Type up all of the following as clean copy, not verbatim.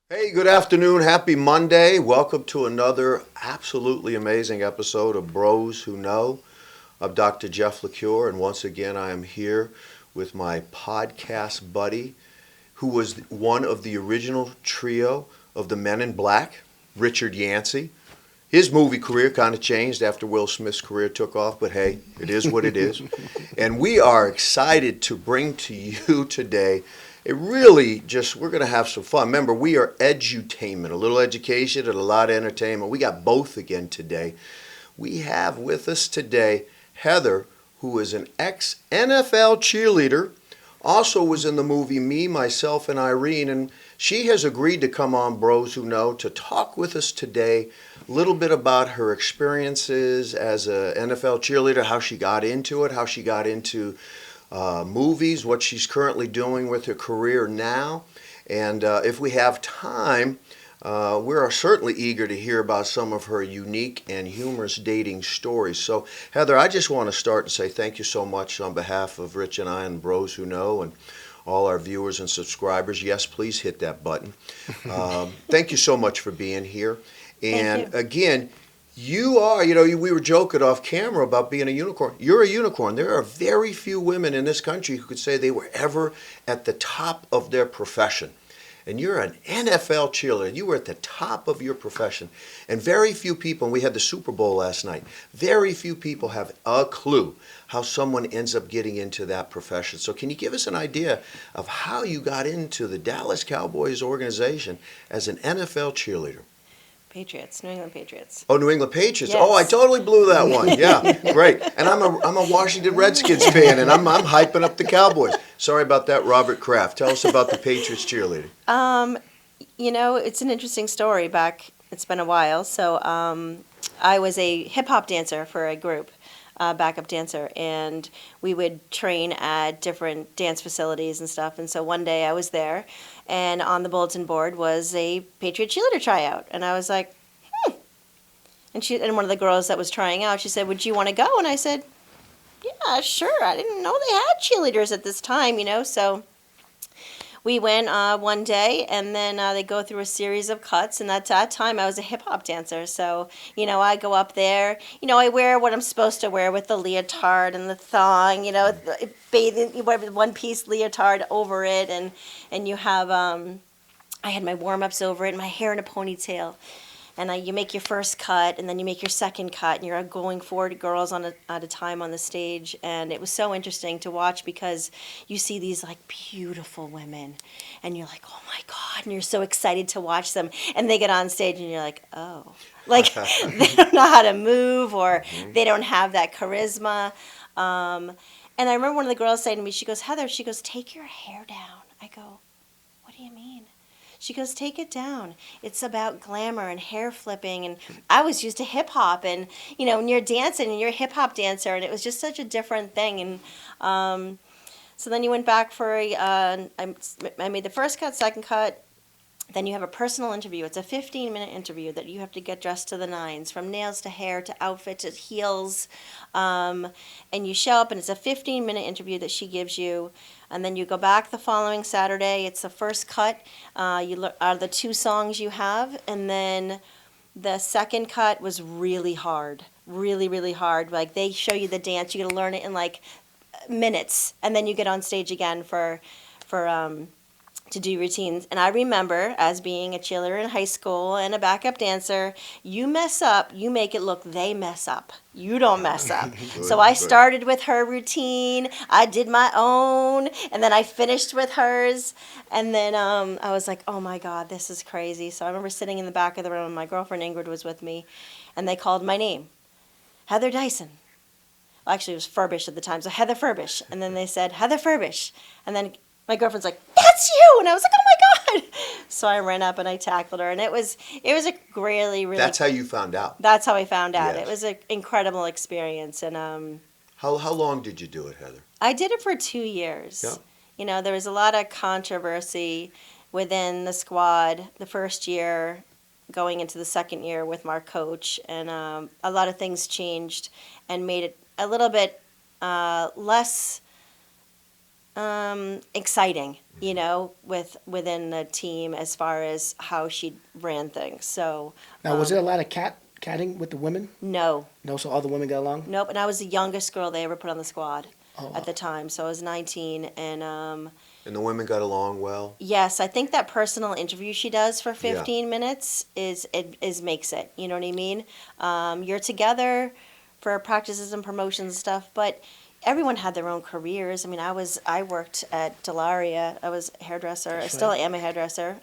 Hey, good afternoon. Happy Monday. Welcome to another absolutely amazing episode of Bros Who Know. I'm Dr. Jeff LaCure, and once again, I am here with my podcast buddy, who was one of the original trio of the Men in Black, Richard Yancey. His movie career kind of changed after Will Smith's career took off, but hey, it is what it is. And we are excited to bring to you today we're going to have some fun. Remember, we are edutainment, a little education and a lot of entertainment. We got both again today. We have with us today Heather, who is an ex NFL cheerleader, also was in the movie Me, Myself, and Irene, and she has agreed to come on Bros Who Know to talk with us today a little bit about her experiences as an NFL cheerleader, how she got into it, how she got into movies, what she's currently doing with her career now. And if we have time, we are certainly eager to hear about some of her unique and humorous dating stories. So, Heather, I just want to start and say thank you so much on behalf of Rich and I and Bros Who Know and all our viewers and subscribers. Yes, please hit that button. Thank you so much for being here. And again, we were joking off camera about being a unicorn. You're a unicorn. There are very few women in this country who could say they were ever at the top of their profession. And you're an NFL cheerleader. You were at the top of your profession. And very few people, and we had the Super Bowl last night, very few people have a clue how someone ends up getting into that profession. So can you give us an idea of how you got into the Dallas Cowboys organization as an NFL cheerleader? Patriots, New England Patriots. Oh, New England Patriots. Yes. Oh, I totally blew that one. Yeah, great. And I'm a Washington Redskins fan, and I'm hyping up the Cowboys. Sorry about that, Robert Kraft. Tell us about the Patriots cheerleading. It's an interesting story back. It's been a while. So I was a hip-hop dancer for a group, backup dancer, and we would train at different dance facilities and stuff. And so one day I was there, and on the bulletin board was a Patriot cheerleader tryout. And I was like, And one of the girls that was trying out, she said, "Would you want to go?" And I said, "Yeah, sure." I didn't know they had cheerleaders at this time, So we went one day, and then they go through a series of cuts. And at that time, I was a hip-hop dancer. So, I go up there. I wear what I'm supposed to wear with the leotard and the thong, bathing, whatever, one-piece leotard over it. And you have, I had my warm-ups over it, and my hair in a ponytail. And you make your first cut, and then you make your second cut, and you're going 40 girls at a time on the stage. And it was so interesting to watch because you see these beautiful women, and you're like, oh my God, and you're so excited to watch them. And they get on stage, and you're like, oh, they don't know how to move, or they don't have that charisma. And I remember one of the girls saying to me, she goes, "Heather," she goes, "take your hair down." I go, "What do you mean?" She goes, "Take it down. It's about glamour and hair flipping." And I was used to hip hop, and when you're dancing and you're a hip hop dancer, and it was just such a different thing. And so then you went back for I made the first cut, second cut. Then you have a personal interview. It's a 15-minute interview that you have to get dressed to the nines, from nails to hair to outfit to heels. And you show up, and it's a 15-minute interview that she gives you. And then you go back the following Saturday. It's the first cut. Are the two songs you have. And then the second cut was really hard. Really, really hard. They show you the dance. You got to learn it in minutes. And then you get on stage again for to do routines. And I remember, as being a cheerleader in high school and a backup dancer, you mess up, you make it look they mess up. You don't mess up. So I started with her routine, I did my own, and then I finished with hers. And then I was like, oh my God, this is crazy. So I remember sitting in the back of the room, and my girlfriend Ingrid was with me, and they called my name, Heather Dyson. Well, actually, it was Furbish at the time, so Heather Furbish. And then they said, Heather Furbish. And then my girlfriend's like, "That's you!" And I was like, "Oh my God!" So I ran up and I tackled her, and it was a really, really. That's how you found out. That's how I found out. Yes. It was an incredible experience, and How long did you do it, Heather? I did it for 2 years. Yeah. There was a lot of controversy within the squad the first year, going into the second year with our coach, and a lot of things changed and made it a little bit less exciting, within the team as far as how she ran things. So Now, was there a lot of catting with the women? no, No, so all the women got along? nope. And I was the youngest girl they ever put on the squad Oh, at the time. So I was 19, and And the women got along well. yes, I think that personal interview she does for Yeah. 15 minutes is makes it. You know what I mean? You're together for practices and promotions and stuff, but everyone had their own careers. I mean, I worked at Delaria. I was a hairdresser. I That's still right. am a hairdresser.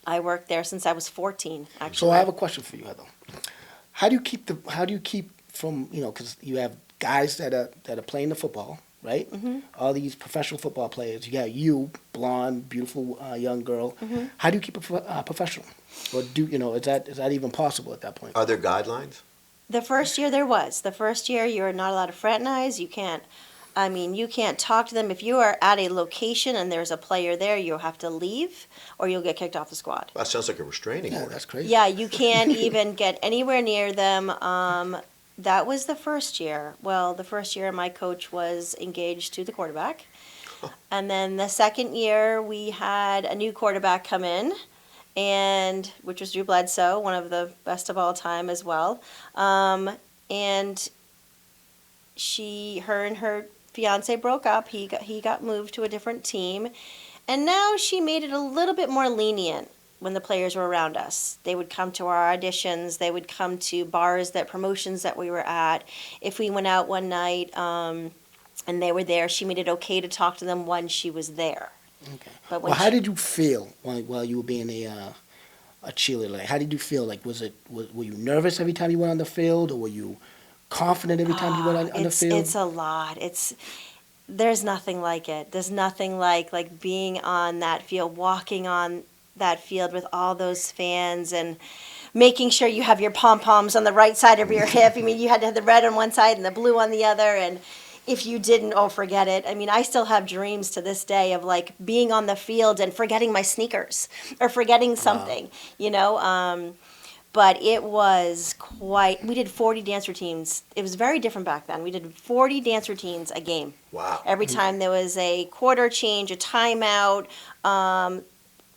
I worked there since I was 14. Actually, So I have a question for you, Heather. How do you keep from, because you have guys that are playing the football, right? Mm-hmm. All these professional football players. You got you, blonde, beautiful young girl. Mm-hmm. How do you keep it professional? Or is that even possible at that point? Are there guidelines? The first year there was. The first year you're not allowed to fraternize. You can't talk to them. If you are at a location and there's a player there, you'll have to leave or you'll get kicked off the squad. That sounds like a restraining Yeah, order. that's crazy. Yeah, you can't even get anywhere near them. That was the first year. Well, the first year my coach was engaged to the quarterback. And then the second year we had a new quarterback come in, and which was Drew Bledsoe, one of the best of all time as well. And her and her fiance broke up. He got moved to a different team, and now she made it a little bit more lenient when the players were around us. They would come to our auditions. They would come to promotions that we were at. If we went out one night and they were there, she made it okay to talk to them when she was there. Okay. But when Well, how did you feel while you were being a cheerleader? Like, how did you feel? Like, were you nervous every time you went on the field, or were you confident every time you went on the field? It's a lot. There's nothing like it. There's nothing like being on that field, walking on that field with all those fans and making sure you have your pom-poms on the right side of your hip. I mean, you had to have the red on one side and the blue on the other, and if you didn't, oh, forget it. I mean, I still have dreams to this day of like being on the field and forgetting my sneakers or forgetting something, but it was we did 40 dance routines. It was very different back then. We did 40 dance routines a game. Wow. Every time there was a quarter change, a timeout,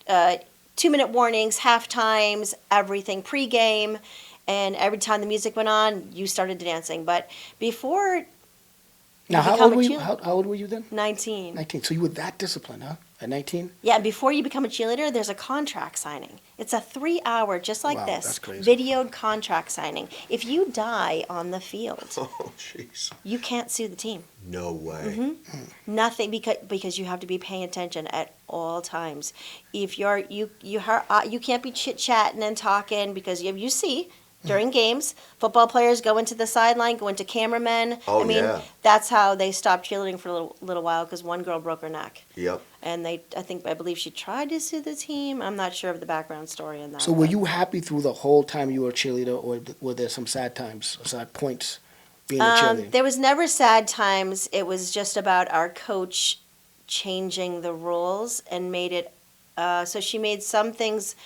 2-minute warnings, half times, everything pregame, and every time the music went on, you started dancing. But before Now, how become old a were you? cheerleader. How old were you then? 19. 19. So you were that disciplined, huh? At 19? Yeah, and before you become a cheerleader, there's a contract signing. It's a 3-hour, just like Wow, this, that's crazy. videoed contract signing. If you die on the field, Oh, jeez. you can't sue the team. No way. Mm-hmm. Nothing, because you have to be paying attention at all times. If you can't be chit-chatting and talking, because you see during games, football players go into the sideline, go into cameramen. Oh, I mean, yeah. that's how they stopped cheerleading for a little while, because one girl broke her neck. Yep. And I believe she tried to sue the team. I'm not sure of the background story on that. So were but- you happy through the whole time you were a cheerleader, or were there some sad times, sad points being a cheerleader? There was never sad times. It was just about our coach changing the rules and made it, so she made some things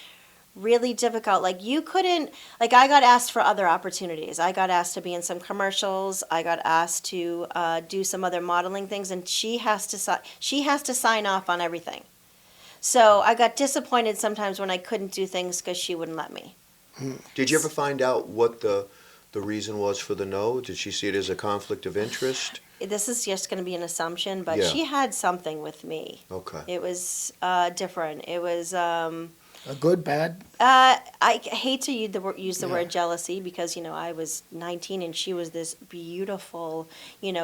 really difficult. Like I got asked for other opportunities. I got asked to be in some commercials. I got asked to do some other modeling things, and she has to sign off on everything. So I got disappointed sometimes when I couldn't do things because she wouldn't let me. Did you ever find out what the reason was for the no? Did she see it as a conflict of interest? This is just going to be an assumption, but Yeah. she had something with me. Okay. It was different. It was A good, bad? I hate to use the Yeah. word jealousy, because I was 19 and she was this beautiful,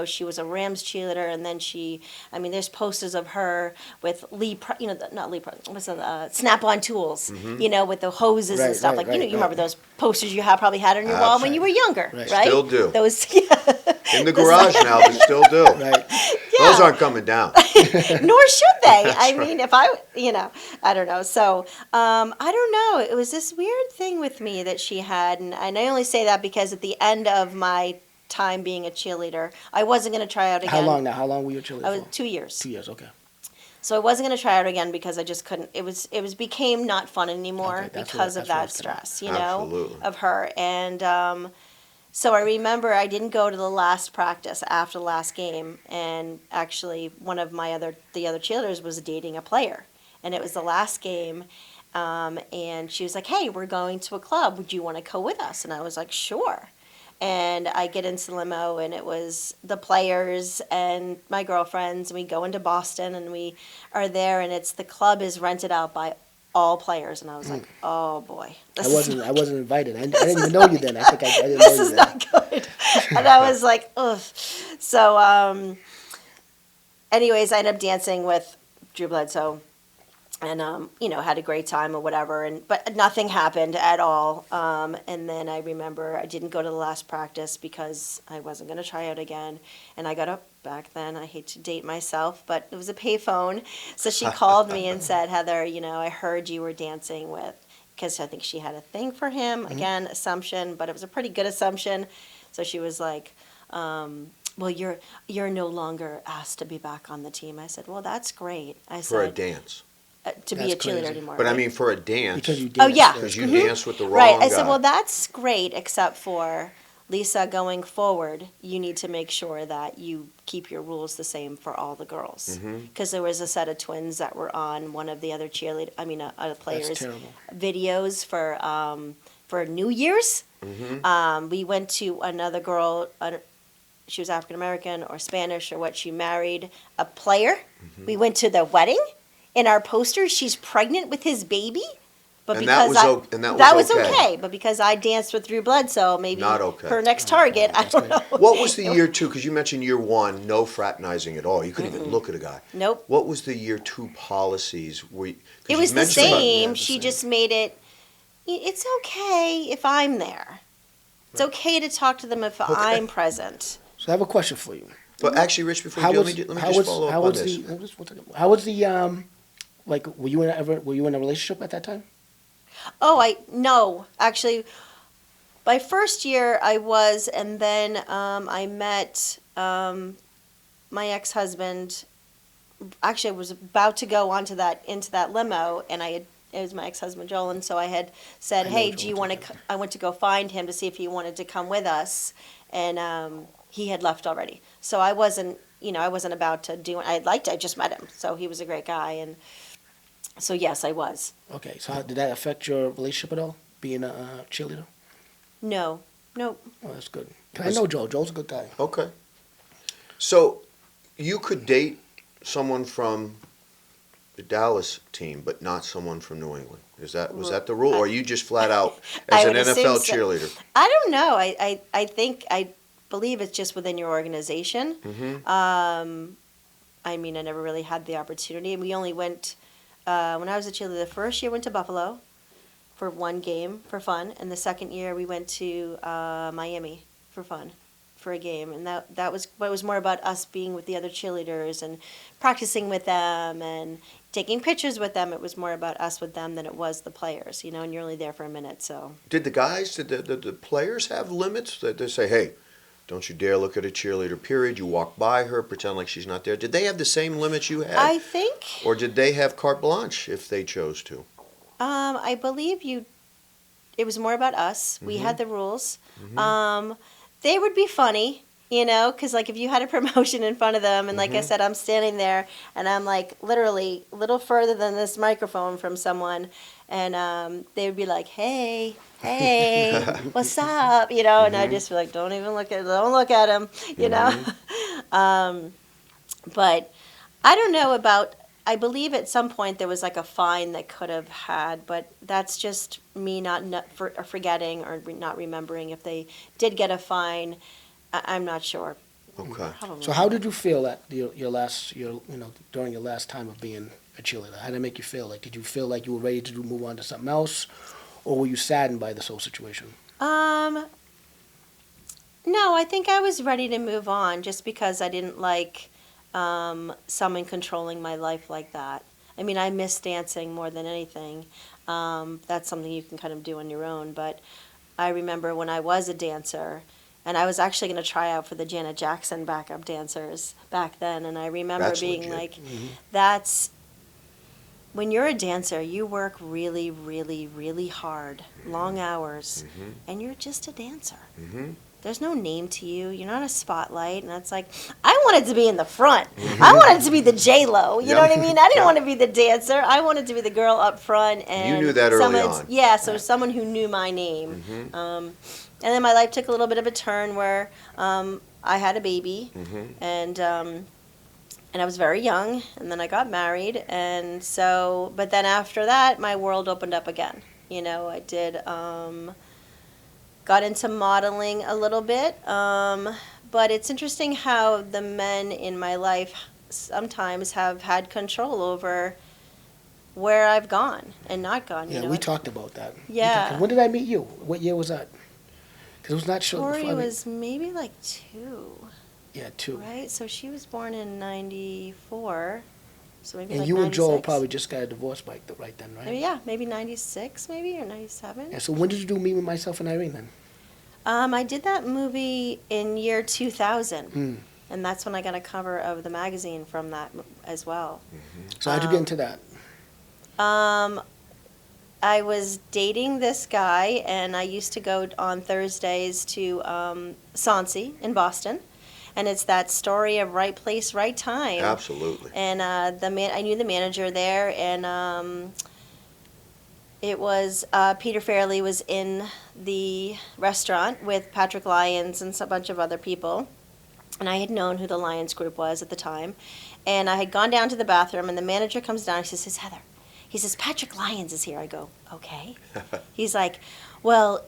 she was a Rams cheerleader, and then there's posters of her with not Lee, what's the Snap-on tools, with the hoses and Right, stuff. right, You right, remember right. those posters you probably had on your wall when you were younger, Right. right? Still do. Those, In the garage now, but still do. Right. Those aren't coming down. Nor should they. That's I mean, if I don't know. So, I don't know. It was this weird thing with me that she had, and I only say that because at the end of my time being a cheerleader, I wasn't going to try out again. How long now? How long were you a cheerleader I was for? 2 years. 2 years, okay. So I wasn't going to try out again because I just couldn't. It became not fun anymore Okay, that's because what- of that's what that I was gonna- stress, Absolutely. of her. And So I remember I didn't go to the last practice after the last game, and actually one of the other cheerleaders was dating a player, and it was the last game, and she was like, "Hey, we're going to a club. Would you want to go with us?" And I was like, "Sure." And I get into the limo, and it was the players and my girlfriends, and we go into Boston, and we are there, and the club is rented out by all players, and I was like, "Oh boy, I wasn't invited. I didn't even know you then. I think I didn't know this you is then. not good." And I was like, ugh. So, anyways, I ended up dancing with Drew Bledsoe, and had a great time or whatever, but nothing happened at all. And then I remember I didn't go to the last practice because I wasn't going to try out again, and I got up back then. I hate to date myself, but it was a payphone, so she called me and said, "Heather, I heard you were dancing with," because I think she had a thing for him. Again, assumption, but it was a pretty good assumption. So she was like, "Well, you're no longer asked to be back on the team." I said, "Well, that's great." I For a said, dance. to be That's a cheerleader crazy. anymore. But I right? mean, for a dance. Because you Oh, danced. yeah. Because you Mhm. danced with the wrong Right. I guy. said, "Well, that's great, except for Lisa, going forward, you need to make sure that you keep your rules the same for all the girls." Because there was a set of twins that were on one of the other That's players' terrible. videos for New Year's. We went to another girl. She was African American or Spanish or what. She married a player. We went to the wedding. In our posters, she's pregnant with his baby. But And that because was that was okay. okay. But because I danced with Drew Bledsoe, maybe Not okay. her next target, I don't know. What was the year two? Because you mentioned year one, no fraternizing at all. You couldn't even look at a guy. Nope. What was the year two policies? It was the mentioned about- same. Yeah, the She same. just made it. It's okay if I'm there. It's okay to talk to them if I'm present. So I have a question for you. But actually, Rich, before you do, let me just follow up on this. How was the like? Were you in a relationship at that time? Oh, no, actually, my first year I was, and then I met my ex-husband. Actually, I was about to go into that limo, and it was my ex-husband Joel, and so I had said, I know "Hey, Joel do you too, want yeah. to?" I went to go find him to see if he wanted to come with us, and he had left already. So I wasn't about to do. I just met him, so he was a great guy, and so yes, I was. Okay. So did that affect your relationship at all? Being a cheerleader? No, nope. Oh, that's good. I know Joel. Joel's a good guy. Okay. So you could date someone from the Dallas team, but not someone from New England. Was that the rule, or are you just flat out I as an would assume NFL so. cheerleader? I don't know. I believe it's just within your organization. I mean, I never really had the opportunity. We only went, when I was a cheerleader, the first year went to Buffalo for one game for fun, and the second year we went to Miami for fun, for a game. And that was more about us being with the other cheerleaders and practicing with them and taking pictures with them. It was more about us with them than it was the players, and you're only there for a minute, so. Did the players have limits that they say, hey, don't you dare look at a cheerleader, period. You walk by her, pretend like she's not there. Did they have the same limits you had? I think, Or did they have carte blanche if they chose to? I believe it was more about us. We had the rules. They would be funny, because like if you had a promotion in front of them, and like I said, I'm standing there and I'm like literally a little further than this microphone from someone, and they would be like, hey, what's up, and I just be like, don't look at him, but I don't know about. I believe at some point there was like a fine that could have had, but that's just me not forgetting or not remembering if they did get a fine. I'm not sure. Okay. Probably So how did you feel at during your last time of being a cheerleader? How did it make you feel? Like, did you feel like you were ready to move on to something else, or were you saddened by this whole situation? No, I think I was ready to move on just because I didn't like someone controlling my life like that. I mean, I miss dancing more than anything. That's something you can kind of do on your own. But I remember when I was a dancer, and I was actually going to try out for the Janet Jackson backup dancers back then. And I remember That's being legit. like, that's when you're a dancer, you work really, really, really hard, long hours, and you're just a dancer. there's no name to you. You're not a spotlight. And it's like, I wanted to be in the front. I wanted to be the J-Lo. You know what I mean? I didn't want to be the dancer. I wanted to be the girl up front. And You knew that early someone's- on. Yeah, so someone who knew my name. And then my life took a little bit of a turn where I had a baby. And I was very young, and then I got married, and so, but then after that, my world opened up again. You know, I did, got into modeling a little bit, but it's interesting how the men in my life sometimes have had control over where I've gone and not gone. Yeah, you know? we talked about that. Yeah. When did I meet you? What year was that? Because it was not sure. Tori was maybe like 2. Yeah, 2. Right? So she was born in 94. So maybe And like you and Joel 96. probably just got a divorce right then, right? Maybe, yeah, maybe 96 maybe or 97. Yeah, so when did you do Me, With Myself, and Irene then? I did that movie in year 2000. Mm. And that's when I got a cover of the magazine from that as well. So how'd you get into that? I was dating this guy, and I used to go on Thursdays to Sansi in Boston. And it's that story of right place, right time. Absolutely. And I knew the manager there, and it was Peter Farrelly was in the restaurant with Patrick Lyons and a bunch of other people. And I had known who the Lyons group was at the time. And I had gone down to the bathroom, and the manager comes down. He says, Heather. He says, Patrick Lyons is here. I go, okay. He's like, well,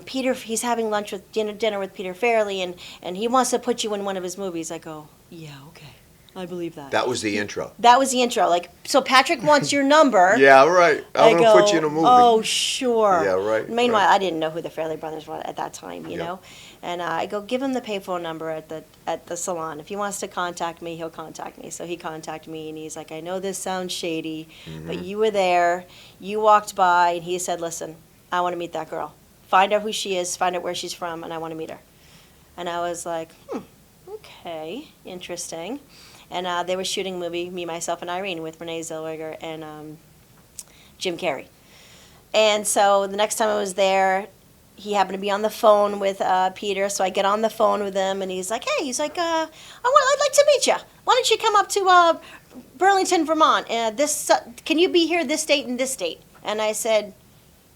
Peter, he's having lunch with dinner with Peter Farrelly, and he wants to put you in one of his movies. I go, yeah, okay. I believe that. That was the intro. That was the intro. Like, so Patrick wants your number. Yeah, right. I'm I going to go, put you in a movie. Oh, sure. Yeah, right, Meanwhile, right. I didn't know who the Farrelly brothers were at that time, you Yeah. know. And I go, give him the payphone number at the salon. If he wants to contact me, he'll contact me. So he contacted me, and he's like, I know this sounds shady, but you were there. You walked by, and he said, listen, I want to meet that girl. Find out who she is, find out where she's from, and I want to meet her. And I was like, okay, interesting. And they were shooting a movie, Me, Myself, and Irene, with Renee Zellweger and Jim Carrey. And so the next time I was there, he happened to be on the phone with Peter, so I get on the phone with him, and he's like, hey, I'd like to meet you. Why don't you come up to Burlington, Vermont? Can you be here this date and this date? And I said,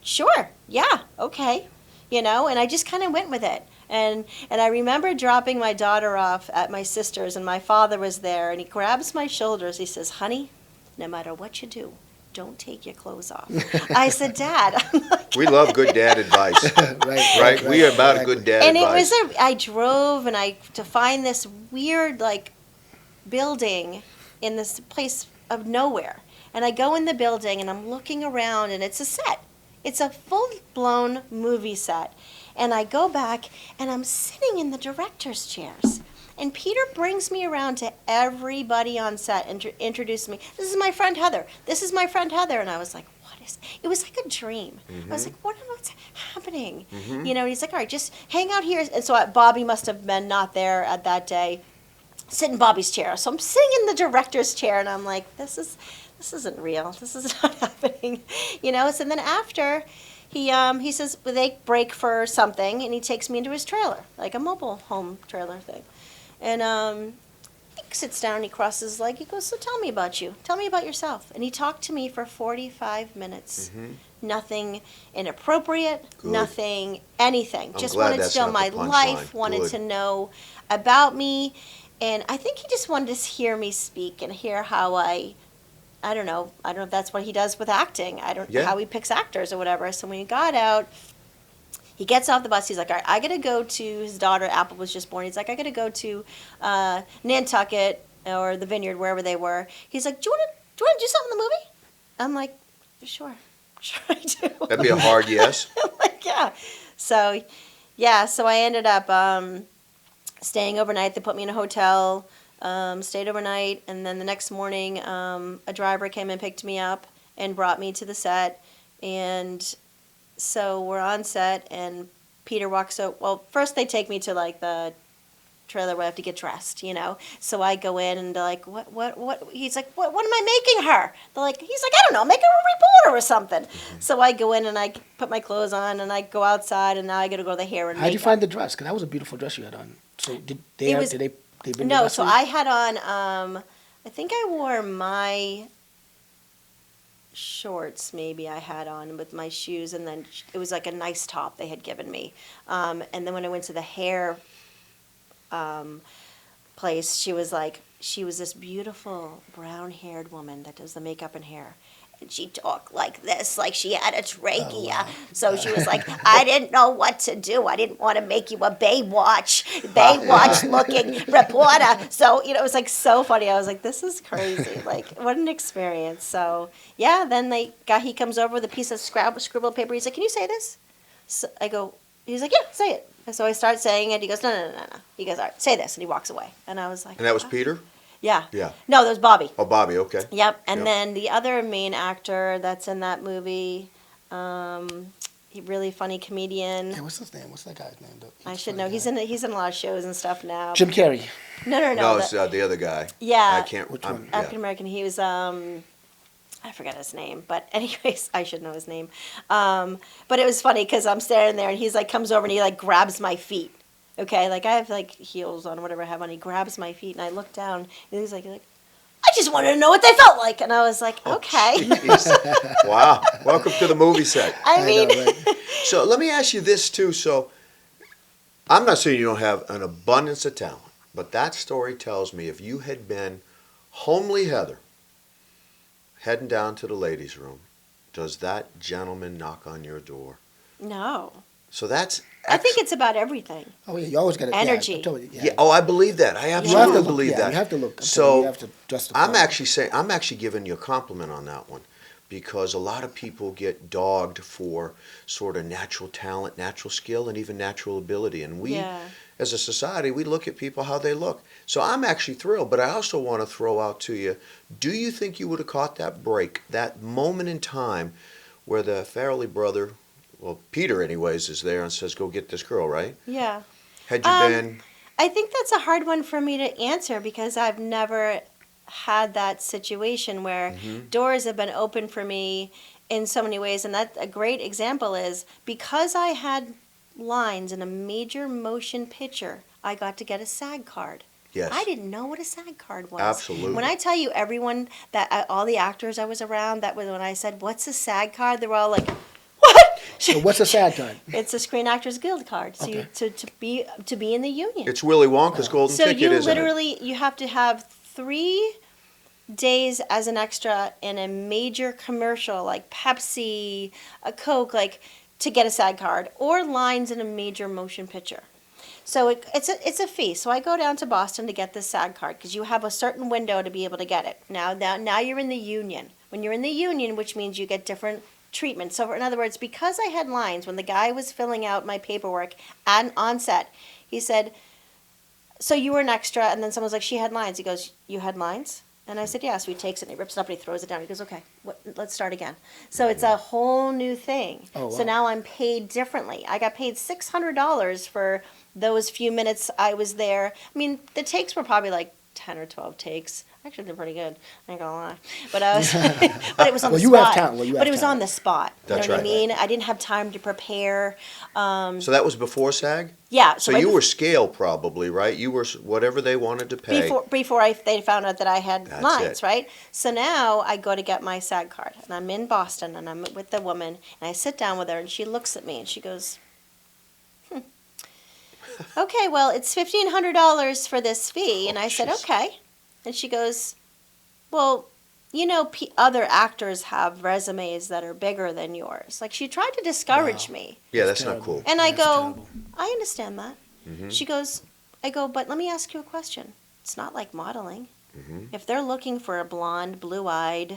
sure, yeah, okay. You know, and I just kind of went with it. And I remember dropping my daughter off at my sister's, and my father was there, and he grabs my shoulders. He says, honey, no matter what you do, don't take your clothes off. I said, Dad. I'm like, We love good dad advice. Right? We are about a good dad and advice. I drove to find this weird, like, building in this place of nowhere. And I go in the building, and I'm looking around, and it's a set. It's a full-blown movie set. And I go back, and I'm sitting in the director's chairs. And Peter brings me around to everybody on set and introduces me. This is my friend Heather. This is my friend Heather. And I was like, what is it? It was like a dream. I was like, what's happening? You know, and he's like, all right, just hang out here. And so Bobby must have been not there at that day. Sit in Bobby's chair. So I'm sitting in the director's chair, and I'm like, this isn't real. This is not happening. You know, so then after... He says they break for something, and he takes me into his trailer, like a mobile home trailer thing. And he sits down, and he crosses his leg. He goes, so tell me about you. Tell me about yourself. And he talked to me for 45 minutes. Nothing inappropriate, Good. nothing, anything. I'm Just glad wanted to that's know not my the punchline. life, wanted Good. to know about me. And I think he just wanted to hear me speak and hear how I don't know if that's what he does with acting. I don't know how he picks actors or whatever. So when he got out, he gets off the bus. He's like, all right, I got to go to, his daughter, Apple, was just born. He's like, I got to go to Nantucket or the Vineyard, wherever they were. He's like, do you want to do something in the movie? I'm like, sure I do. That'd be a hard yes. I'm like, yeah. So I ended up staying overnight. They put me in a hotel. Stayed overnight, and then the next morning, a driver came and picked me up and brought me to the set. And so we're on set, and Peter walks out. Well, first they take me to like the trailer where I have to get dressed, you know. So I go in and they're like, what? He's like, what am I making her? He's like, I don't know, make her a reporter or something. So I go in and I put my clothes on and I go outside and now I got to go to the hair and How'd you makeup. find the dress? Because that was a beautiful dress you had on. So did they bring the No, dress so for you? I had on, I think I wore my shorts maybe I had on with my shoes, and then it was like a nice top they had given me. And then when I went to the hair place, she was this beautiful brown-haired woman that does the makeup and hair. And she talked like this, like she had a trachea. Oh, wow. So she was like, I didn't know what to do. I didn't want to make you a Baywatch looking reporter. So, you know, it was like so funny. I was like, this is crazy. Like, what an experience. So, yeah, then he comes over with a piece of scribbled paper. He's like, can you say this? So he's like, yeah, say it. And so I start saying it. He goes, no. He goes, all right, say this. And he walks away. And I was like, And that was Peter? Yeah. Yeah. No, that was Bobby. Oh, Bobby, okay. Yep. And Yep. then the other main actor that's in that movie, really funny comedian. Yeah, what's his name? What's that guy's name? I should know. He's in a lot of shows and stuff now. Jim Carrey. No. No, it's the other guy. Yeah. I can't. Which one? Yeah. African American. He was I forgot his name, but anyways, I should know his name. But it was funny because I'm standing there and he's like comes over and he like grabs my feet. Okay, like I have like heels on, whatever I have on. He grabs my feet and I look down and he's like, I just wanted to know what they felt like, and I was like, okay. Jeez. Wow. Welcome to the movie set. I mean, know, right? So let me ask you this too. So I'm not saying you don't have an abundance of talent, but that story tells me if you had been homely Heather heading down to the ladies' room, does that gentleman knock on your door? no. So that's I think it's about everything. Oh yeah, you always got to Energy. yeah. Oh, I believe that. I You have absolutely to look, believe that. You have to look. So you have to justify. I'm actually giving you a compliment on that one, because a lot of people get dogged for sort of natural talent, natural skill, and even natural ability, and we, Yeah. as a society, we look at people how they look. So I'm actually thrilled, but I also want to throw out to you: do you think you would have caught that break, that moment in time, where the Farrelly brother? Well, Peter, anyways, is there and says, go get this girl, right? Yeah. Had you been... I think that's a hard one for me to answer because I've never had that situation where doors have been open for me in so many ways. And that a great example is because I had lines in a major motion picture, I got to get a SAG card. Yes. I didn't know what a SAG card was. Absolutely. When I tell you everyone, all the actors I was around, that was when I said, what's a SAG card? They were all like, what? So what's a SAG card? It's a Screen Actors Guild card. So Okay. to be in the union. It's Willy Wonka's golden So ticket, you isn't it? literally you have to have 3 days as an extra in a major commercial like Pepsi, a Coke, like to get a SAG card, or lines in a major motion picture. So it's a fee. So I go down to Boston to get this SAG card because you have a certain window to be able to get it. Now you're in the union. When you're in the union, which means you get different treatment. So in other words, because I had lines, when the guy was filling out my paperwork on set, he said, so you were an extra, and then someone was like, she had lines. He goes, you had lines? And I said, yeah. So he takes it and he rips it up and he throws it down. He goes, okay, let's start again. So it's a whole new thing. Oh, So wow. now I'm paid differently. I got paid $600 for those few minutes I was there. I mean, the takes were probably like 10 or 12 takes. Actually, they're pretty good. I ain't gonna lie. But I was, but it was on Well, the you spot. have talent. Well, you have but it was on talent. the spot. That's you know what right. I mean? I didn't have time to prepare. So that was before SAG? Yeah. So right you were scale probably, right? You were whatever they wanted to pay. before they found out that I had That's lines, it. right? So now I go to get my SAG card, and I'm in Boston, and I'm with the woman, and I sit down with her, and she looks at me, and she goes, okay, well, it's $1,500 for this fee. And I said, jeez. okay. And she goes, well, you know, other actors have resumes that are bigger than yours. Like, she tried to discourage Wow. me. Yeah, that's not terrible. cool. And I That's go, terrible. I understand that. She goes, but let me ask you a question. It's not like modeling. If they're looking for a blonde, blue-eyed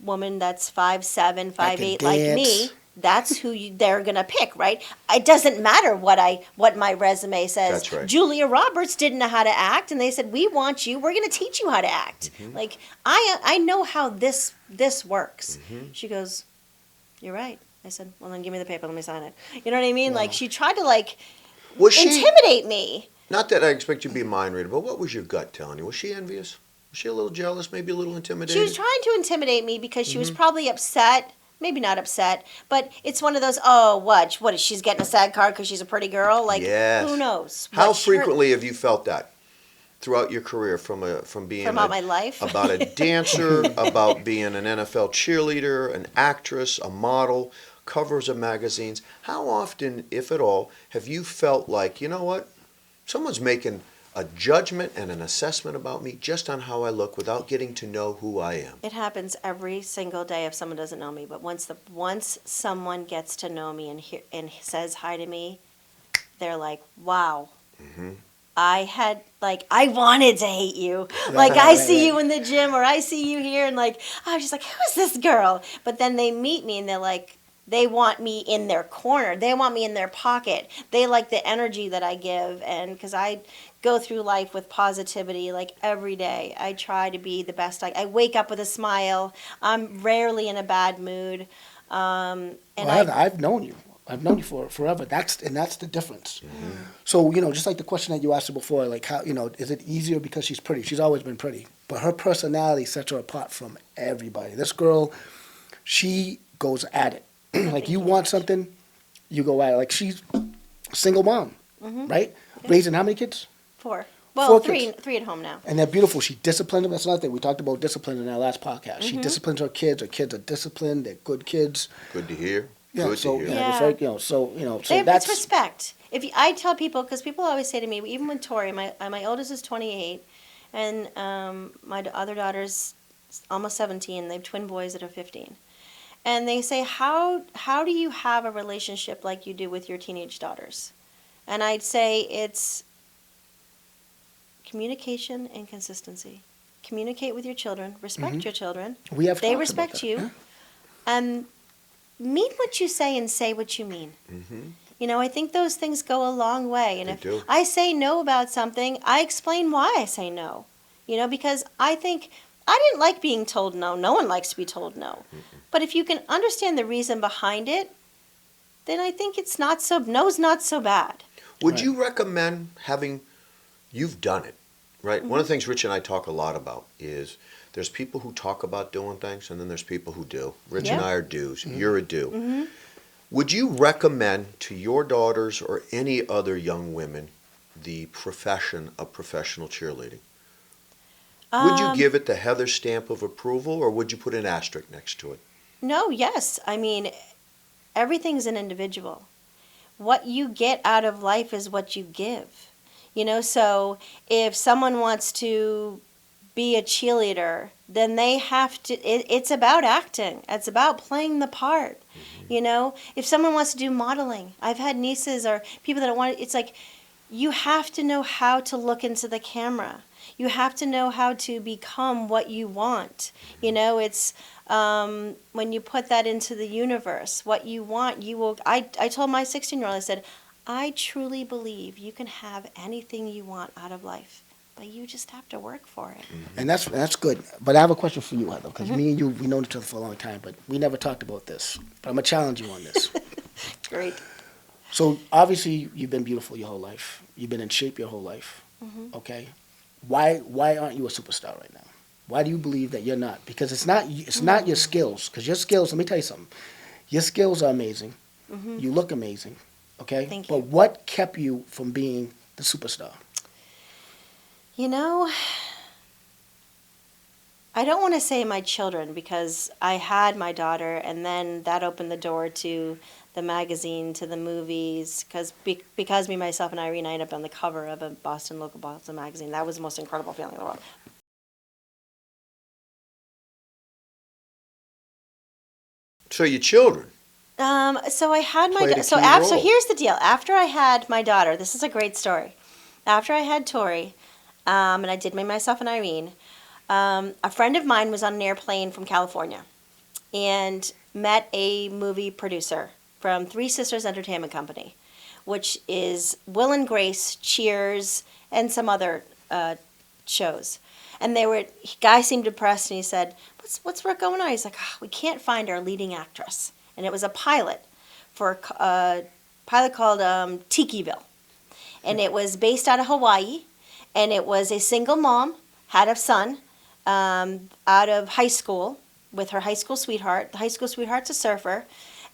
woman that's 5'7", 5'8", like me, dance. that's who they're gonna pick, right? It doesn't matter what my resume says. That's right. Julia Roberts didn't know how to act, and they said, "We want you. We're gonna teach you how to act." Like I know how this works. She goes, "You're right." I said, "Well, then give me the paper. Let me sign it." You know what I mean? Wow. Like she tried to like Was she? intimidate me. Not that I expect you to be a mind reader, but what was your gut telling you? Was she envious? Was she a little jealous, maybe a little intimidated? She was trying to intimidate me because she was probably upset. Maybe not upset, but it's one of those, oh, what is she's getting a SAG card because she's a pretty girl? Like, Yes. who knows? How frequently have you felt that throughout your career from being Throughout my life? about a dancer, about being an NFL cheerleader, an actress, a model, covers of magazines? How often, if at all, have you felt like, you know what, someone's making a judgment and an assessment about me just on how I look without getting to know who I am? It happens every single day if someone doesn't know me. But once someone gets to know me and says hi to me, they're like, "Wow, I wanted to hate you. Like I see you in the gym or I see you here, and like I was just like, who is this girl?" But then they meet me and they're like, they want me in their corner. They want me in their pocket. They like the energy that I give, and because I go through life with positivity, like every day. I try to be the best. I wake up with a smile. I'm rarely in a bad mood. I've known you. I've known you for forever. That's the difference. So, just like the question that you asked her before, like how, is it easier because she's pretty? She's always been pretty. But her personality sets her apart from everybody. This girl, she goes at it. Like you want something, you go at it. Like she's a single mom, right? Yeah. Raising how many kids? 4. Well, Four three kids. three at home now. And they're beautiful. She disciplined them. That's another thing. We talked about discipline in our last podcast. She disciplines her kids. Her kids are disciplined. They're good kids. Good to hear. Yeah, Good so to hear. yeah, so It's that's respect. I tell people, because people always say to me, even with Tori, my oldest is 28, and my other daughter's almost 17. They have twin boys that are 15, and they say, how do you have a relationship like you do with your teenage daughters? And I'd say it's communication and consistency. Communicate with your children. Respect your children. we have. They talked respect about that. you. Yeah. And mean what you say and say what you mean. I think those things go a long way. And They if do. I say no about something, I explain why I say no. Because I think I didn't like being told no. No one likes to be told no. But if you can understand the reason behind it, then I think no's not so bad. Would Right. you recommend you've done it, right? One of the things Rich and I talk a lot about is there's people who talk about doing things, and then there's people who do. Rich and Yeah. I are do's. You're a do. Would you recommend to your daughters or any other young women the profession of professional cheerleading? Would you give it the Heather stamp of approval, or would you put an asterisk next to it? No, yes. I mean, everything's an individual. What you get out of life is what you give. So if someone wants to be a cheerleader, then they have to, it's about acting. It's about playing the part. If someone wants to do modeling, I've had nieces or people that want, it's like, you have to know how to look into the camera. You have to know how to become what you want. It's when you put that into the universe, what you want, you will. I told my 16-year-old, I said, I truly believe you can have anything you want out of life, but you just have to work for it. And that's good. But I have a question for you, Heather, because me and you, we known each other for a long time, but we never talked about this. But I'm going to challenge you on this. Great. So obviously you've been beautiful your whole life. You've been in shape your whole life. Okay? Why aren't you a superstar right now? Why do you believe that you're not? Because it's not your skills. Because your skills, let me tell you something. Your skills are amazing. You look amazing. Okay? Thank you. But what kept you from being the superstar? I don't want to say my children, because I had my daughter, and then that opened the door to the magazine, to the movies, because me, myself, and Irene, I ended up on the cover of a local Boston magazine. That was the most incredible feeling in the world. So your children. So I had my Played a so key after role. here's the deal. After I had my daughter, this is a great story. After I had Tori, and I did myself and Irene, a friend of mine was on an airplane from California, and met a movie producer from Three Sisters Entertainment Company, which is Will and Grace, Cheers, and some other shows. And guy seemed depressed, and he said, "What's going on?" He's like, "We can't find our leading actress." And it was a pilot for a pilot called Tikiville. and it was based out of Hawaii, and it was a single mom, had a son, out of high school with her high school sweetheart. The high school sweetheart's a surfer,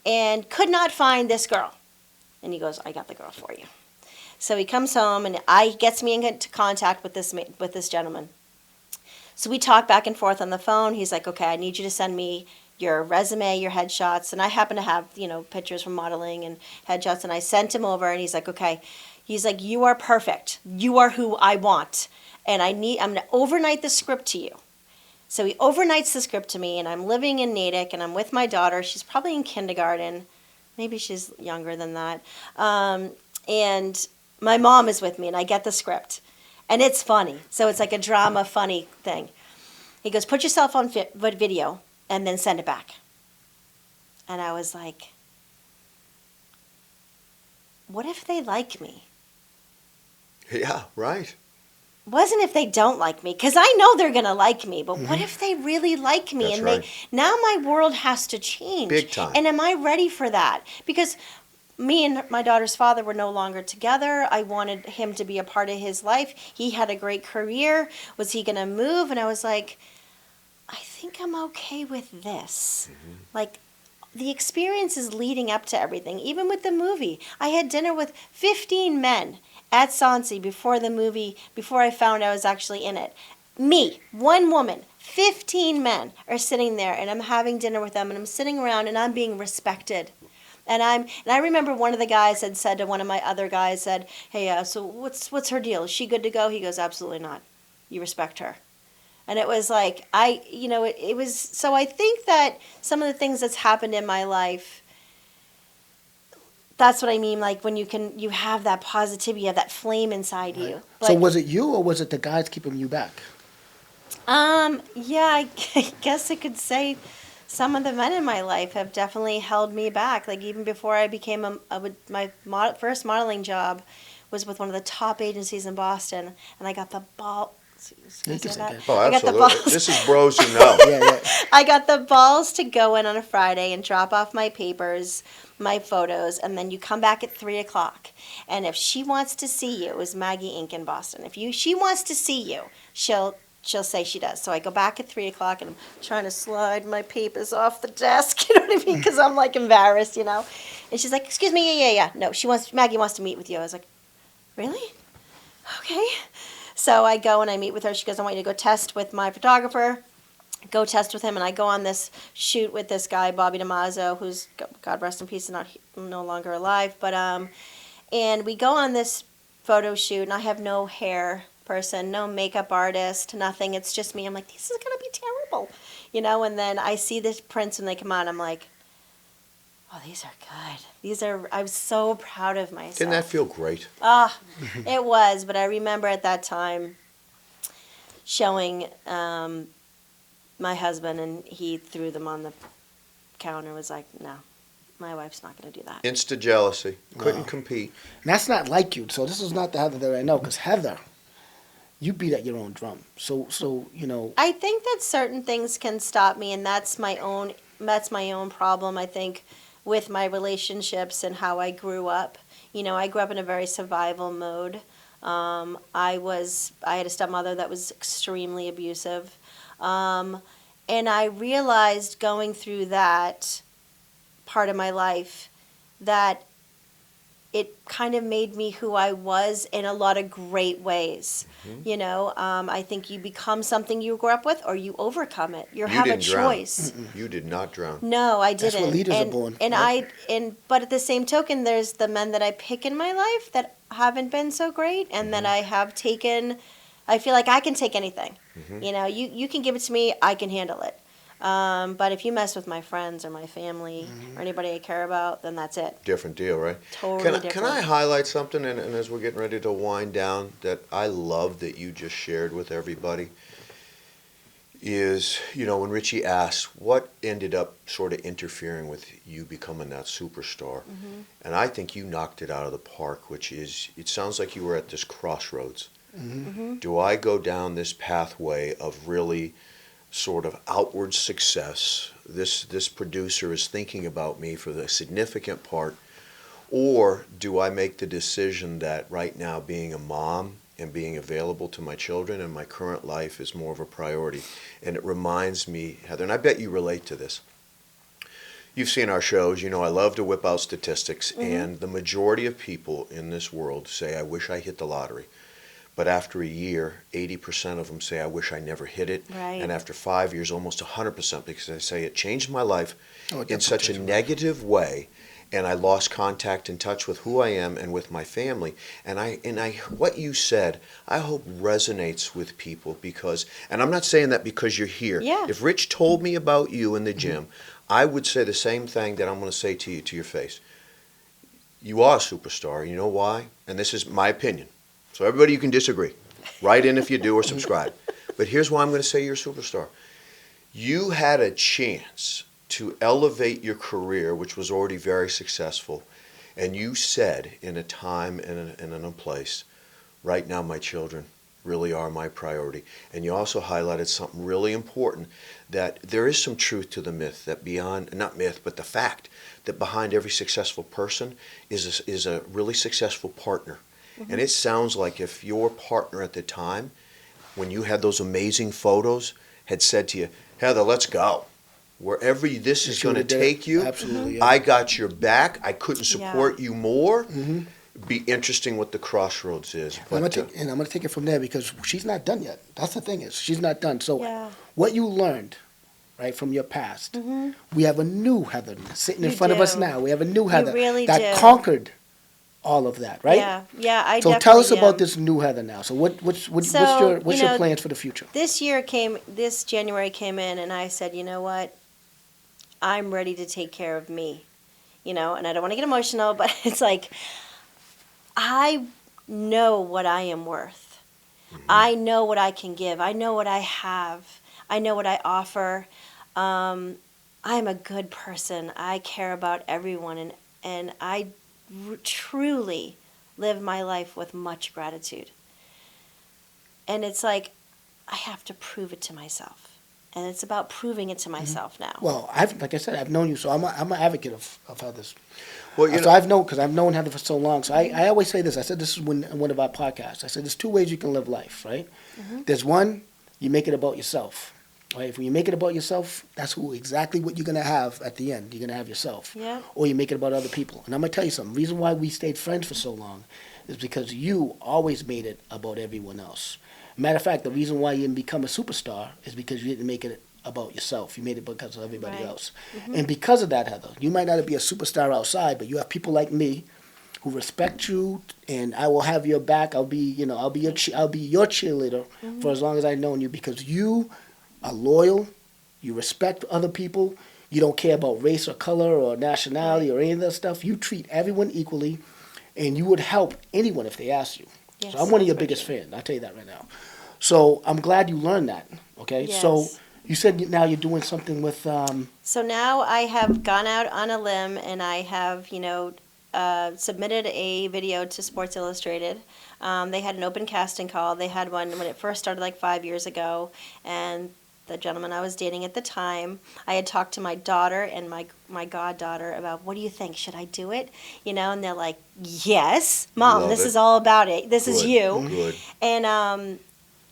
and could not find this girl. And he goes, I got the girl for you. So he comes home, and gets me into contact with this gentleman. So we talk back and forth on the phone. He's like, okay, I need you to send me your resume, your headshots. And I happen to have, pictures from modeling and headshots. And I sent him over, and he's like, okay. He's like, you are perfect. You are who I want. And I'm going to overnight the script to you. So he overnights the script to me, and I'm living in Natick, and I'm with my daughter. She's probably in kindergarten. Maybe she's younger than that. And my mom is with me, and I get the script. And it's funny. So it's like a drama, funny thing. He goes, put yourself on video and then send it back. And I was like, what if they like me? Yeah, right. Wasn't if they don't like me, because I know they're going to like me, but what if they really like me? That's and right. Now my world has to change. Big time. And am I ready for that? Because me and my daughter's father were no longer together. I wanted him to be a part of his life. He had a great career. Was he going to move? And I was like, I think I'm okay with this. Like, the experiences leading up to everything, even with the movie. I had dinner with 15 men at Yancey before the movie, before I found I was actually in it. Me, one woman, 15 men are sitting there, and I'm having dinner with them, and I'm sitting around, and I'm being respected. And I remember one of the guys had said to one of my other guys, said, hey, so what's her deal? Is she good to go? He goes, absolutely not. You respect her. And it was like, it was, so I think that some of the things that's happened in my life, that's what I mean, like when you have that positivity, you have that flame inside you. But, so was it you, or was it the guys keeping you back? Yeah, I guess I could say some of the men in my life have definitely held me back. Like even before I became my first modeling job was with one of the top agencies in Boston, and I got the ball. You can say that. Oh, I got the absolutely. balls. This is Bros Who Know. Yeah. I got the balls to go in on a Friday and drop off my papers, my photos, and then you come back at 3:00. And if she wants to see you, it was Maggie Inc. in Boston. If she wants to see you, she'll say she does. So I go back at 3:00, and I'm trying to slide my papers off the desk, you know what I mean? Because I'm like embarrassed, And she's like, excuse me, yeah. No, Maggie wants to meet with you. I was like, really? Okay. So I go and I meet with her. She goes, I want you to go test with my photographer. Go test with him. And I go on this shoot with this guy, Bobby DiMazzo, who's, God rest in peace, no longer alive. But and we go on this photo shoot, and I have no hair person, no makeup artist, nothing. It's just me. I'm like, this is going to be terrible. And then I see the prints when they come out. I'm like, oh, these are good. I'm so proud of myself. Didn't that feel great? It was, but I remember at that time showing my husband, and he threw them on the counter, was like, no, my wife's not going to do that. Insta jealousy. Couldn't Wow. compete. And that's not like you. So this is not the Heather that I know, because Heather, you beat at your own drum. So I think that certain things can stop me, and that's my own problem, I think, with my relationships and how I grew up. I grew up in a very survival mode. I had a stepmother that was extremely abusive. And I realized going through that part of my life that it kind of made me who I was in a lot of great ways. I think you become something you grew up with, or you overcome it. You have a choice. You did not drown. No, I didn't. That's where leaders are born. But at the same token, there's the men that I pick in my life that haven't been so great, and that I have taken. I feel like I can take anything. You can give it to me, I can handle it. But if you mess with my friends or my family or anybody I care about, then that's it. Different deal, right? Totally different. Can I highlight something, and as we're getting ready to wind down, that I love that you just shared with everybody is, when Richie asked what ended up sort of interfering with you becoming that superstar. And I think you knocked it out of the park, which is, it sounds like you were at this crossroads. Do I go down this pathway of really sort of outward success? This producer is thinking about me for the significant part, Or do I make the decision that right now being a mom and being available to my children and my current life is more of a priority? And it reminds me, Heather, and I bet you relate to this. You've seen our shows, you know I love to whip out statistics, and the majority of people in this world say, I wish I hit the lottery. But after a year, 80% of them say, I wish I never hit it. Right. And after 5 years, almost 100%, because they say it changed my life Oh, it in such a definitely negative way, and I lost contact and touch with who I am and with my family. And what you said, I hope resonates with people, because, and I'm not saying that because you're here. Yeah. If Rich told me about you in the gym, I would say the same thing that I'm going to say to you to your face. You are a superstar. You know why? And this is my opinion. So everybody, you can disagree. Write in if you do, or subscribe. But here's why I'm going to say you're a superstar. You had a chance to elevate your career, which was already very successful, and you said in a time and in a place, right now my children really are my priority. And you also highlighted something really important, that there is some truth to the myth that beyond, not myth, but the fact that behind every successful person is a really successful partner. And it sounds like if your partner at the time, when you had those amazing photos, had said to you, Heather, let's go. Wherever this is going to take you, absolutely, yeah. I got your back. I couldn't support you more. Be interesting what the crossroads is. I'm going to take it from there, because she's not done yet. That's the thing, is she's not done. So Yeah. what you learned, right, from your past, we have a new Heather sitting in You front of us do. now. We have a new Heather really that do. conquered all of that, right? Yeah, I So definitely tell us about am. this new Heather now. So what's So, your you know, plans for the future? This January came in, and I said, you know what? I'm ready to take care of me. You know, and I don't want to get emotional, but it's like, I know what I am worth. I know what I can give. I know what I have. I know what I offer. I'm a good person. I care about everyone, and I truly live my life with much gratitude. And it's like, I have to prove it to myself. And it's about proving it to myself now. Well, like I said, I've known you, so I'm an advocate of Heather's. Well, you So know, I've known Heather for so long. So I always say this. I said this in one of our podcasts. I said there's two ways you can live life, right? There's one, you make it about yourself. Right? If you make it about yourself, that's exactly what you're going to have at the end. You're going to have yourself. Yeah. Or you make it about other people. And I'm going to tell you something. The reason why we stayed friends for so long is because you always made it about everyone else. Matter of fact, the reason why you didn't become a superstar is because you didn't make it about yourself. You made it because of everybody Right. else. And because of that, Heather, you might not be a superstar outside, but you have people like me who respect you, and I will have your back. I'll be your cheerleader for as long as I've known you, because you are loyal, you respect other people, you don't care about race or color or nationality or any of that stuff. You treat everyone equally, and you would help anyone if they asked you. Yes, So I'm one of your that's biggest very fans. I'll tell you that right now. So I'm glad you learned that. Okay, Yes. so you said now you're doing something with. So now I have gone out on a limb, and I have, submitted a video to Sports Illustrated. They had an open casting call. They had one when it first started like 5 years ago, and the gentleman I was dating at the time, I had talked to my daughter and my goddaughter about, what do you think? Should I do it? And they're like, yes, Mom, Love this it. is all about it. This is Good, you. good. And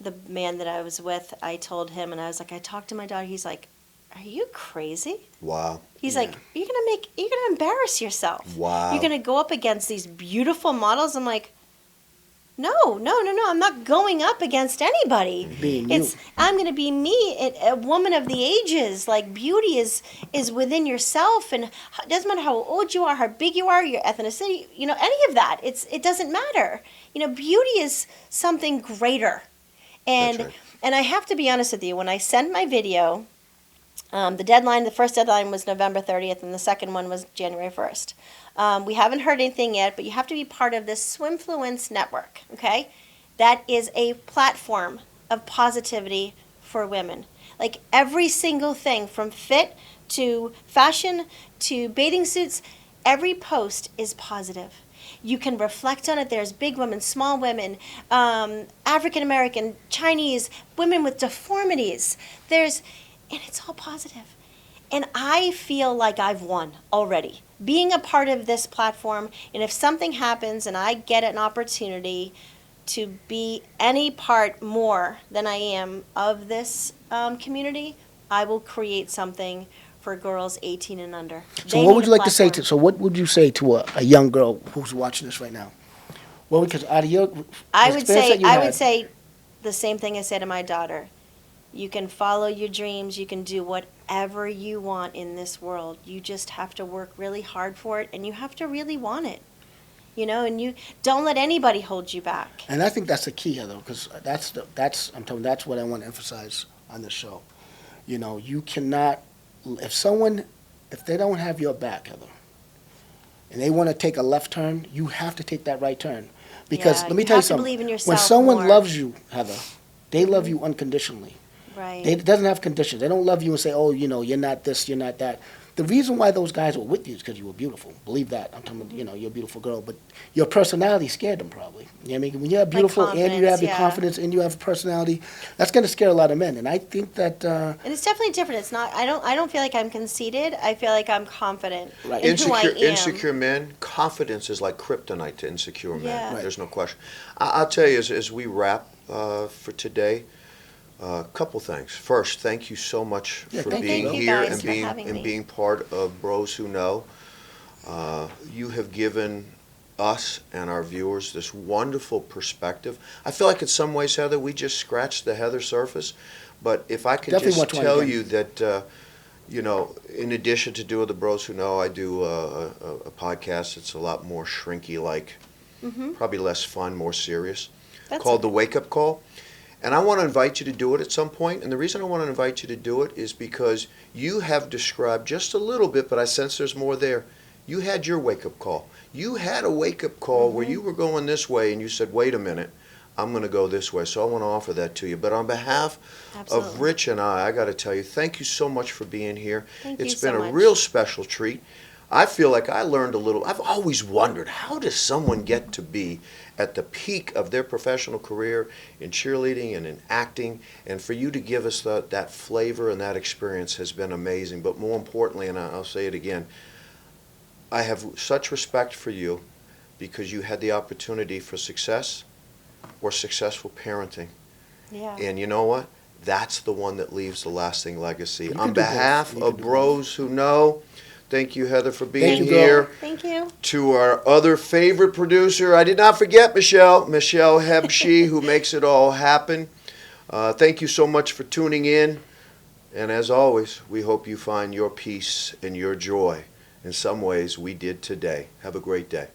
the man that I was with, I told him, and I was like, I talked to my daughter. He's like, are you crazy? Wow. He's like, you're gonna embarrass yourself. Wow. You're gonna go up against these beautiful models. I'm like, no, I'm not going up against anybody. Being you. I'm gonna be me, a woman of the ages. Like, beauty is within yourself, and it doesn't matter how old you are, how big you are, your ethnicity, any of that. It doesn't matter. Beauty is something greater. And That's right. and I have to be honest with you, when I sent my video, the first deadline was November 30th, and the second one was January 1st. We haven't heard anything yet, but you have to be part of this Swimfluence network, okay? That is a platform of positivity for women. Like, every single thing, from fit to fashion to bathing suits, every post is positive. You can reflect on it. There's big women, small women, African American, Chinese, women with deformities. And it's all positive. And I feel like I've won already. Being a part of this platform, and if something happens and I get an opportunity to be any part more than I am of this community, I will create something for girls 18 and under. So They what need would a you like to say platform. so what would you say to a young girl who's watching this right now? Well, because out of your experience that you I had, would say the same thing I say to my daughter. You can follow your dreams. You can do whatever you want in this world. You just have to work really hard for it, and you have to really want it. And you don't let anybody hold you back. and I think that's the key, Heather, because I'm telling you, that's what I want to emphasize on this show. You cannot, if they don't have your back, Heather, and they want to take a left turn, you have to take that right turn. Because Yeah, let me you tell you have to something. believe in When yourself someone more. loves you, Heather, they love you unconditionally. Right. It doesn't have conditions. They don't love you and say, oh, you're not this, you're not that. The reason why those guys were with you is because you were beautiful. Believe that. I'm talking about, you're a beautiful girl. But your personality scared them probably. You know what I mean? When you're beautiful and you confidence, have your yeah. confidence and you have a personality, that's going to scare a lot of men. And I think that, And it's definitely different. It's not. I don't feel like I'm conceited. I feel like I'm confident Right. in who I am. Insecure men, confidence is like kryptonite to insecure men. Yeah. Right. There's no question. I'll tell you, as we wrap for today, a couple things. First, thank you so much Yeah, for thank being you here guys and for being having me. being part of Bros Who Know. You have given us and our viewers this wonderful perspective. I feel like in some ways, Heather, we just scratched the Heather surface. But if I could Definitely just watch one tell again. you that, in addition to doing the Bros Who Know, I do a podcast that's a lot more shrinky-like, probably less fun, more serious, That's called The Wake Up Call. And I want to invite you to do it at some point. And the reason I want to invite you to do it is because you have described just a little bit, but I sense there's more there. You had your wake-up call. You had a wake-up call where you were going this way and you said, wait a minute, I'm going to go this way. So I want to offer that to you. But on behalf of Absolutely. Rich and I got to tell you, thank you so much for being here. Thank you It's so been a much. real special treat. I feel like I learned a little. I've always wondered, how does someone get to be at the peak of their professional career in cheerleading and in acting? And for you to give us that flavor and that experience has been amazing. But more importantly, and I'll say it again, I have such respect for you because you had the opportunity for success or successful parenting. Yeah. And you know what? That's the one that leaves the lasting legacy. You can On do both. behalf You can of do Bros Who Know, thank you, Heather, for being Thank you, girl. here. Thank you. To our other favorite producer, I did not forget Michelle Hebshi, who makes it all happen. Thank you so much for tuning in. And as always, we hope you find your peace and your joy. In some ways, we did today. Have a great day.